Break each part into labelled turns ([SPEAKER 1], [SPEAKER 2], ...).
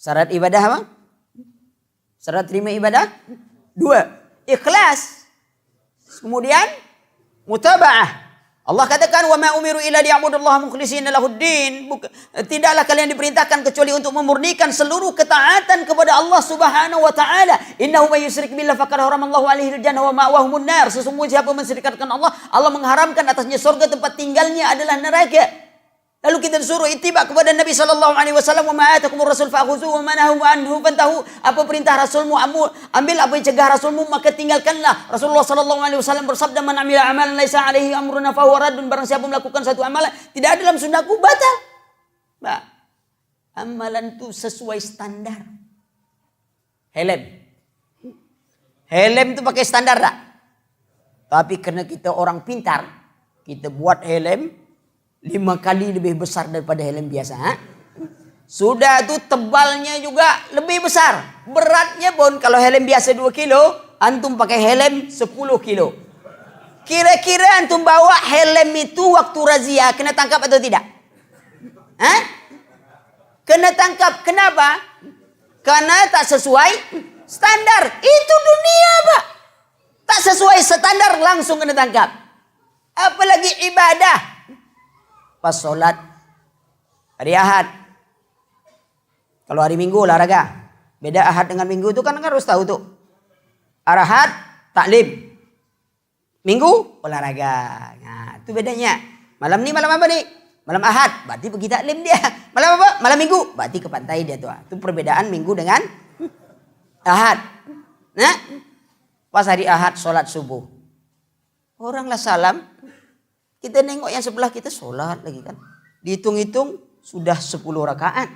[SPEAKER 1] Syarat ibadah apa? Syarat terima ibadah? 2. Ikhlas. Kemudian mutaba'ah. Allah katakan wa ma umiru illa liya'budullaha mukhlishina lahuddin. Tidaklah kalian diperintahkan kecuali untuk memurnikan seluruh ketaatan kepada Allah Subhanahu wa taala. Innahu may yusyrik billahi faqad haramallahu alaihi al-jannah wa ma'wahumun nar. Sesungguhnya siapa mensyirikkan Allah, Allah mengharamkan atasnya surga, tempat tinggalnya adalah neraka. Lalu kita disuruh ittiba kepada Nabi sallallahu alaihi wasallam, wa ma atakumur rasul fa'khuzuhu wa ma nahakum anhu fantahu. Apa perintah Rasulmu ambil, apa yang cegah Rasulmu maka tinggalkanlah. Rasulullah sallallahu alaihi wasallam bersabda, man amila amalan laisa alaihi amruna fa huwa raddun. Barang siapa melakukan satu amalan tidak ada dalam sunnahku, batal. Bah, amalan itu sesuai standar. Helm itu pakai standar tak? Tapi karena kita orang pintar, kita buat helm 5 kali lebih besar daripada helm biasa. Sudah itu tebalnya juga lebih besar. Beratnya pun kalau helm biasa 2 kilo, antum pakai helm 10 kilo. Kira-kira antum bawa helm itu waktu razia, kena tangkap atau tidak? Kena tangkap. Kenapa? Karena tak sesuai standar. Itu dunia, Pak. Tak sesuai standar langsung kena tangkap. Apalagi ibadah. Pas sholat hari Ahad. Kalau hari Minggu olahraga. Beda Ahad dengan Minggu itu kan harus tahu tuh. Ahad taklim. Minggu olahraga. Nah, itu bedanya. Malam ni malam apa nih? Malam Ahad, berarti pergi taklim dia. Malam apa? Malam Minggu, berarti ke pantai dia tuh. Itu perbedaan Minggu dengan Ahad. Nah, pas hari Ahad sholat subuh. Oranglah salam. Kita nengok yang sebelah kita sholat lagi kan. Dihitung-hitung sudah 10 rakaat.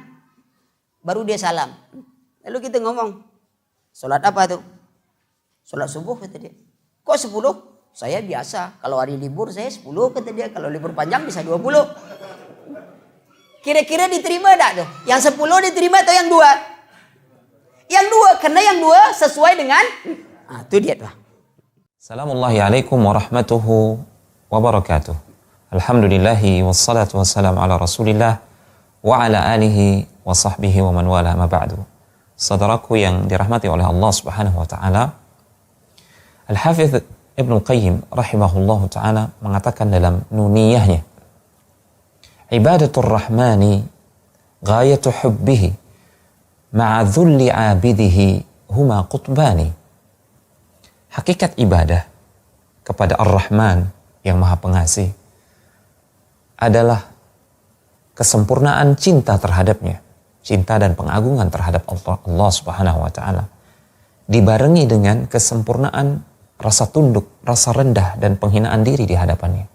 [SPEAKER 1] Baru dia salam. Lalu kita ngomong, sholat apa tuh? Sholat subuh kata dia. Kok 10? Saya biasa. Kalau hari libur saya 10 kata dia. Kalau libur panjang bisa 20. Kira-kira diterima tak tuh? Yang 10 diterima atau yang 2? Yang 2. Karena yang 2 sesuai dengan. Itu dia tuh.
[SPEAKER 2] Assalamualaikum warahmatullahi wabarakatuh. Alhamdulillahi wassalatu wassalamu ala rasulillah wa ala alihi wa sahbihi wa man wala ma ba'du. Saudaraku yang dirahmati oleh Allah Subhanahu wa taala, Al-Hafidz Ibnu Qayyim rahimahullahu taala mengatakan dalam nuniyahnya, ibadatur rahmani ghayatu hubbihi ma'a dhulli 'abidihi huma qutbani. Hakikat ibadah kepada Ar-Rahman yang Maha Pengasih adalah kesempurnaan cinta terhadapnya, cinta dan pengagungan terhadap Allah Subhanahu wa taala, dibarengi dengan kesempurnaan rasa tunduk, rasa rendah dan penghinaan diri di hadapannya.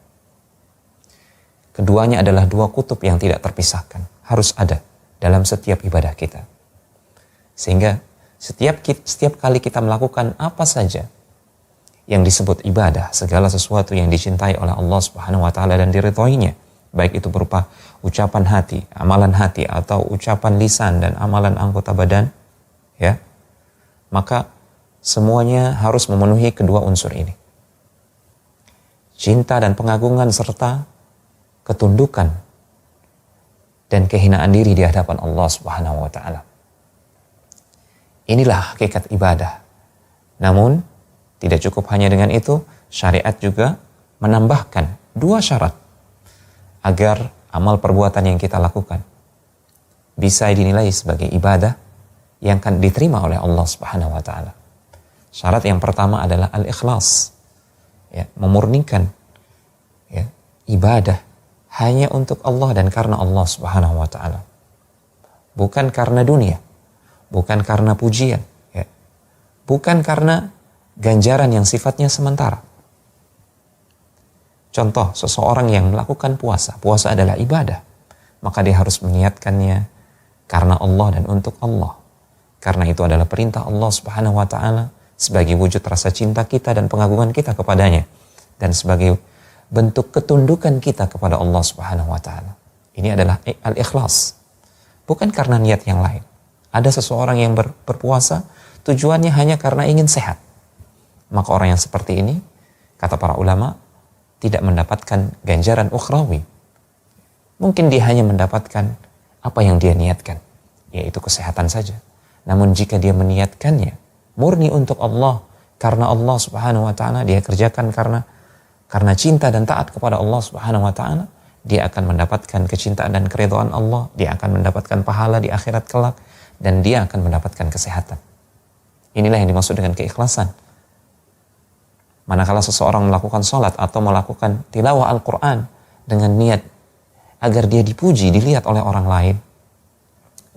[SPEAKER 2] Keduanya adalah 2 kutub yang tidak terpisahkan, harus ada dalam setiap ibadah kita. Sehingga setiap kali kita melakukan apa saja yang disebut ibadah, segala sesuatu yang dicintai oleh Allah Subhanahu wa taala dan diridhoinya, baik itu berupa ucapan hati, amalan hati, atau ucapan lisan dan amalan anggota badan, ya, maka semuanya harus memenuhi kedua unsur ini. Cinta dan pengagungan serta ketundukan dan kehinaan diri di hadapan Allah Subhanahu wa taala. Inilah hakikat ibadah. Namun tidak cukup hanya dengan itu, syariat juga menambahkan 2 syarat agar amal perbuatan yang kita lakukan bisa dinilai sebagai ibadah yang akan diterima oleh Allah Subhanahu wa taala. Syarat yang pertama adalah al-ikhlas. Ya, memurnikan ya, ibadah hanya untuk Allah dan karena Allah Subhanahu wa taala. Bukan karena dunia, bukan karena pujian, ya. Bukan karena ganjaran yang sifatnya sementara. Contoh, seseorang yang melakukan puasa adalah ibadah, maka dia harus meniatkannya karena Allah dan untuk Allah. Karena itu adalah perintah Allah Subhanahu wa taala sebagai wujud rasa cinta kita dan pengagungan kita kepadanya, dan sebagai bentuk ketundukan kita kepada Allah Subhanahu wa taala. Ini adalah al-ikhlas. Bukan karena niat yang lain. Ada seseorang yang berpuasa tujuannya hanya karena ingin sehat. Maka orang yang seperti ini, kata para ulama, tidak mendapatkan ganjaran ukhrawi. Mungkin dia hanya mendapatkan apa yang dia niatkan. yaitu kesehatan saja. Namun jika dia meniatkannya murni untuk Allah, karena Allah Subhanahu wa taala, dia kerjakan karena cinta dan taat kepada Allah Subhanahu wa taala, dia akan mendapatkan kecintaan dan keridhaan Allah, dia akan mendapatkan pahala di akhirat kelak, dan dia akan mendapatkan kesehatan. Inilah yang dimaksud dengan keikhlasan. Manakala seseorang melakukan sholat atau melakukan tilawah Al-Quran dengan niat agar dia dipuji, dilihat oleh orang lain,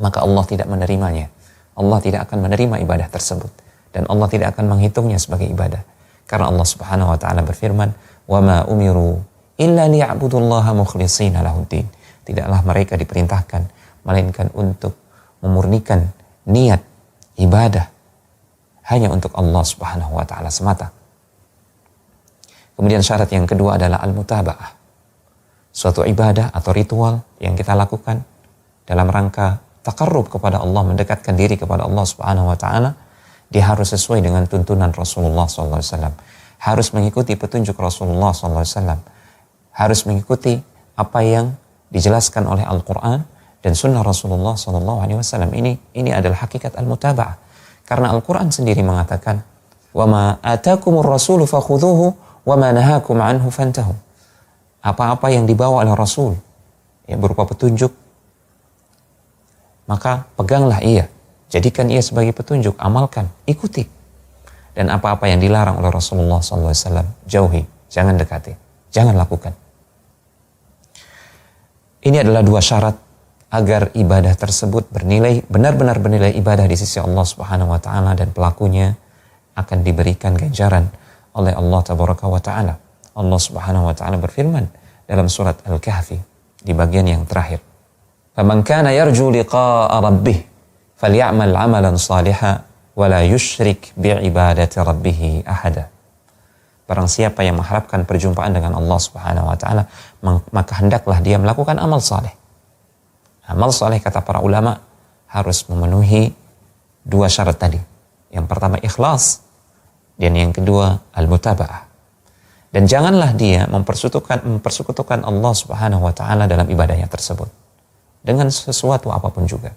[SPEAKER 2] maka Allah tidak menerimanya. Allah tidak akan menerima ibadah tersebut. Dan Allah tidak akan menghitungnya sebagai ibadah. Karena Allah Subhanahu wa ta'ala berfirman, وَمَا أُمِرُوا إِلَّا لِيَعْبُدُوا اللَّهَ مُخْلِصِينَ لَهُ الدِّينَ. Tidaklah mereka diperintahkan, melainkan untuk memurnikan niat ibadah hanya untuk Allah Subhanahu wa ta'ala semata. Kemudian syarat yang kedua adalah al-mutaba'ah. Suatu ibadah atau ritual yang kita lakukan dalam rangka taqarrub kepada Allah, mendekatkan diri kepada Allah Subhanahu wa ta'ala, dia harus sesuai dengan tuntunan Rasulullah SAW. Harus mengikuti petunjuk Rasulullah SAW. Harus mengikuti apa yang dijelaskan oleh Al-Quran dan sunnah Rasulullah SAW. Ini adalah hakikat al-mutaba'ah. Karena Al-Quran sendiri mengatakan, وَمَا آتَاكُمُ الرَّسُولُ فَخُذُوهُ وَمَا نَهَاكُمْ عَنْهُ فَانْتَهُوا. Apa-apa yang dibawa oleh Rasul, ya, berupa petunjuk, maka peganglah ia. Jadikan ia sebagai petunjuk, amalkan, ikuti. Dan apa-apa yang dilarang oleh Rasulullah SAW, jauhi, jangan dekati, jangan lakukan. Ini adalah dua syarat agar ibadah tersebut bernilai, benar-benar bernilai ibadah di sisi Allah Subhanahu wa ta'ala, dan pelakunya akan diberikan ganjaran oleh Allah Tabaraka wa ta'ala. Allah Subhanahu wa ta'ala berfirman dalam surat Al-Kahfi di bagian yang terakhir, فَمَنْ كَانَ يَرْجُو لِقَاءَ رَبِّهِ فَلْيَعْمَلْ عَمَلًا صَالِحًا وَلَا يُشْرِكْ بِعِبَادَةِ رَبِّهِ أَحَدًا. Barang siapa yang mengharapkan perjumpaan dengan Allah Subhanahu wa ta'ala, maka hendaklah dia melakukan amal saleh. Amal saleh, kata para ulama, harus memenuhi dua syarat tadi. Yang pertama ikhlas, dan yang kedua al-mutaba'ah. Dan janganlah dia mempersekutukan Allah Subhanahu wa ta'ala dalam ibadahnya tersebut dengan sesuatu apapun juga.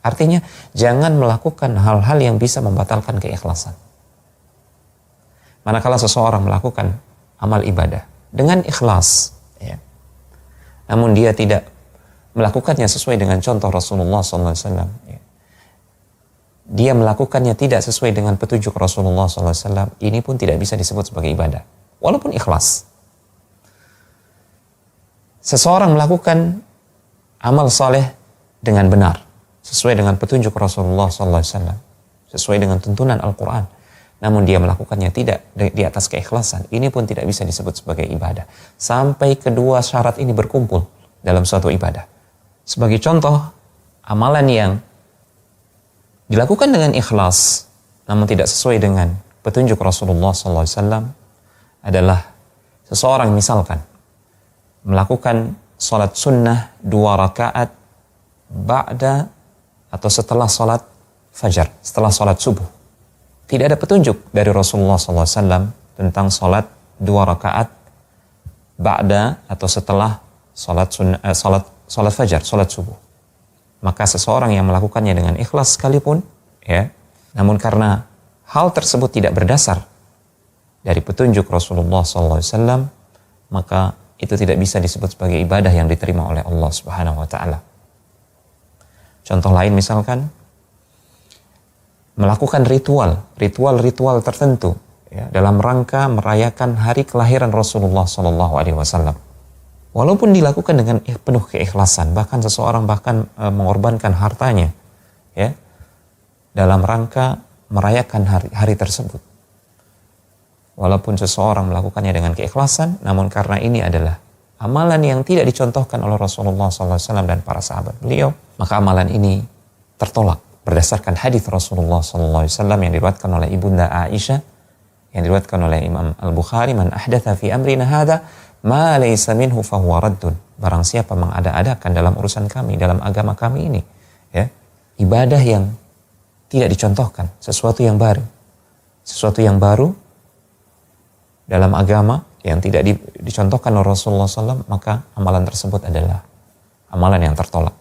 [SPEAKER 2] Artinya jangan melakukan hal-hal yang bisa membatalkan keikhlasan. Manakala seseorang melakukan amal ibadah dengan ikhlas, ya, namun dia tidak melakukannya sesuai dengan contoh Rasulullah SAW, ya, dia melakukannya tidak sesuai dengan petunjuk Rasulullah SAW, ini pun tidak bisa disebut sebagai ibadah, walaupun ikhlas. Seseorang melakukan amal saleh dengan benar, sesuai dengan petunjuk Rasulullah SAW, sesuai dengan tuntunan Al-Quran, namun dia melakukannya tidak di atas keikhlasan, ini pun tidak bisa disebut sebagai ibadah. Sampai kedua syarat ini berkumpul dalam suatu ibadah. Sebagai contoh, amalan yang dilakukan dengan ikhlas, namun tidak sesuai dengan petunjuk Rasulullah SAW adalah seseorang misalkan melakukan salat sunnah 2 rakaat ba'da atau setelah salat fajar, setelah salat subuh. Tidak ada petunjuk dari Rasulullah SAW tentang salat 2 rakaat ba'da atau setelah salat fajar, salat subuh. Maka seseorang yang melakukannya dengan ikhlas sekalipun, ya, namun karena hal tersebut tidak berdasar dari petunjuk Rasulullah SAW, maka itu tidak bisa disebut sebagai ibadah yang diterima oleh Allah Subhanahu wa ta'ala. Contoh lain misalkan melakukan ritual tertentu, ya, dalam rangka merayakan hari kelahiran Rasulullah SAW. Walaupun dilakukan dengan penuh keikhlasan, bahkan seseorang mengorbankan hartanya, ya, dalam rangka merayakan hari tersebut. Walaupun seseorang melakukannya dengan keikhlasan, namun karena ini adalah amalan yang tidak dicontohkan oleh Rasulullah SAW dan para sahabat beliau, maka amalan ini tertolak berdasarkan hadis Rasulullah SAW yang diriwayatkan oleh Ibunda Aisyah, yang diriwayatkan oleh Imam Al-Bukhari, "Man ahdatha fi amrina hadza ma laysa minhu fahuwa raddun." Barang siapa mengada-adakan dalam urusan kami, dalam agama kami ini, ya, ibadah yang tidak dicontohkan, sesuatu yang baru dalam agama yang tidak dicontohkan oleh Rasulullah SAW, maka amalan tersebut adalah amalan yang tertolak.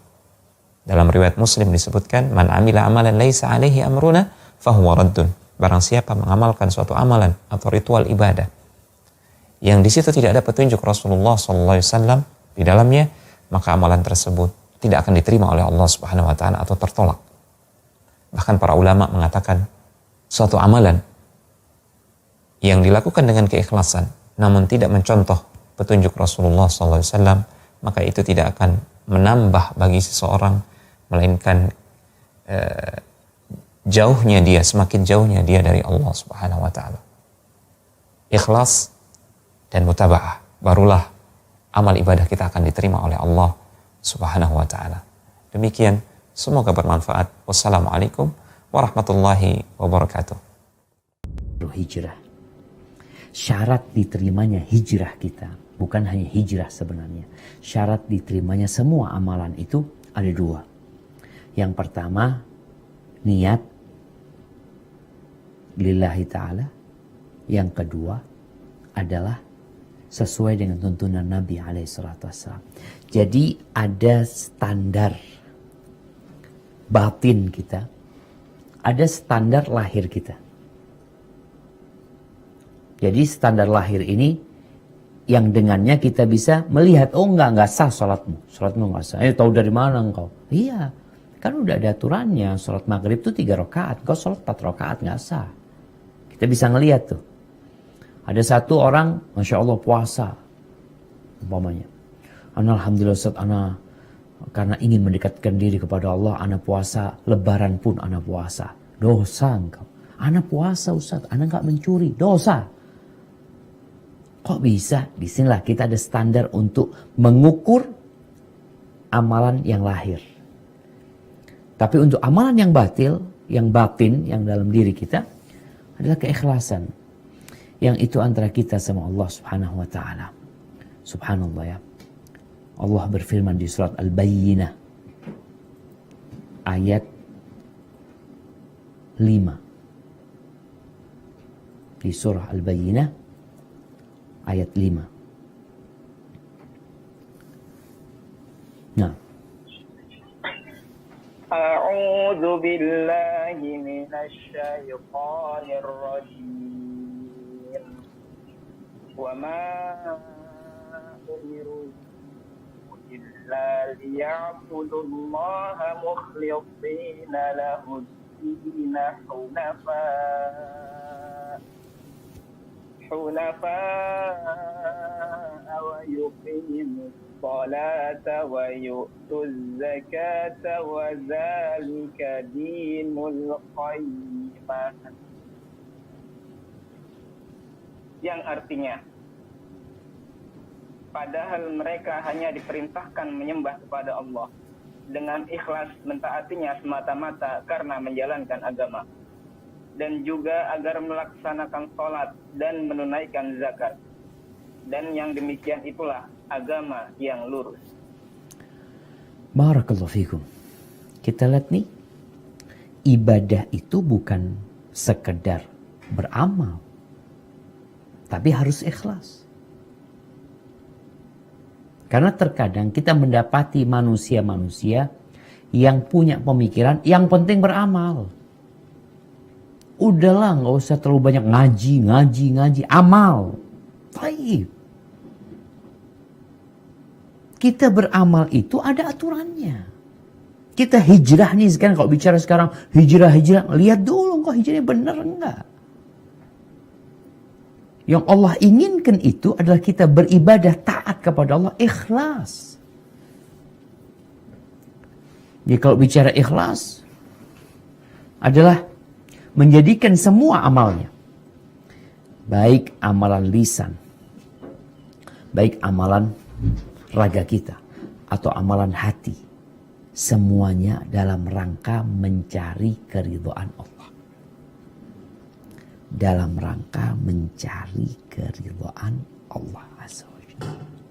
[SPEAKER 2] Dalam riwayat Muslim disebutkan, man amila amalan laisa alaihi amruna fahuwa raddun. Barang siapa mengamalkan suatu amalan atau ritual ibadah yang di situ tidak ada petunjuk Rasulullah SAW di dalamnya, maka amalan tersebut tidak akan diterima oleh Allah Subhanahu wa taala atau tertolak. Bahkan para ulama mengatakan suatu amalan yang dilakukan dengan keikhlasan namun tidak mencontoh petunjuk Rasulullah SAW, maka itu tidak akan menambah bagi seseorang, melainkan semakin jauhnya dia dari Allah Subhanahu wa taala. Ikhlas dan mutaba'ah, barulah amal ibadah kita akan diterima oleh Allah Subhanahu wa taala. Demikian, semoga bermanfaat. Wassalamualaikum warahmatullahi wabarakatuh.
[SPEAKER 3] Hijrah. Syarat diterimanya hijrah kita, bukan hanya hijrah sebenarnya. Syarat diterimanya semua amalan itu ada dua. Yang pertama, niat lillahi ta'ala. Yang kedua adalah sesuai dengan tuntunan Nabi SAW. Jadi ada standar batin kita, ada standar lahir kita. Jadi standar lahir ini yang dengannya kita bisa melihat, oh enggak sah sholatmu enggak sah. Tahu dari mana engkau? Iya, kan udah ada aturannya, sholat maghrib itu 3 rakaat, engkau sholat 4 rakaat enggak sah. Kita bisa ngelihat tuh. Ada satu orang, Masya Allah puasa, umpamanya. Alhamdulillah Ustaz, karena ingin mendekatkan diri kepada Allah, ana puasa, lebaran pun ana puasa. Dosa engkau. Ana puasa Ustaz, ana enggak mencuri, dosa. Kok bisa? Disinilah kita ada standar untuk mengukur amalan yang lahir. Tapi untuk amalan yang batil, yang batin, yang dalam diri kita, adalah keikhlasan. Yang itu antara kita sama Allah Subhanahu wa ta'ala. Subhanallah ya. Allah berfirman di surat Al-Bayyinah. Ayat 5. Di surah Al-Bayyinah. Ayat 5. Nah.
[SPEAKER 4] A'udzu billahi minasy syaithanir rajim. Wa ma umiru illa liya'budullaha mukhlishina lahu-d-din حنفاء ويقيموا الصلاة ويؤتوا الزكاة وذلك دين القيمة. Yang artinya, padahal mereka hanya diperintahkan menyembah kepada Allah dengan ikhlas mentaatinya semata-mata karena menjalankan agama, dan juga agar melaksanakan sholat dan menunaikan zakat. Dan yang demikian itulah agama yang lurus.
[SPEAKER 3] Barakallahu fikum. Kita lihat nih, ibadah itu bukan sekedar beramal, tapi harus ikhlas. Karena terkadang kita mendapati manusia-manusia yang punya pemikiran yang penting beramal. Udahlah, nggak usah terlalu banyak ngaji, amal. Baik. Kita beramal itu ada aturannya. Kita hijrah nih sekarang, kalau bicara sekarang hijrah, lihat dulu kok hijrahnya benar enggak. Yang Allah inginkan itu adalah kita beribadah taat kepada Allah, ikhlas. Jadi kalau bicara ikhlas adalah menjadikan semua amalnya, baik amalan lisan, baik amalan raga kita, atau amalan hati, semuanya dalam rangka mencari keridhaan Allah. Dalam rangka mencari keridhaan Allah Azza wa Jalla.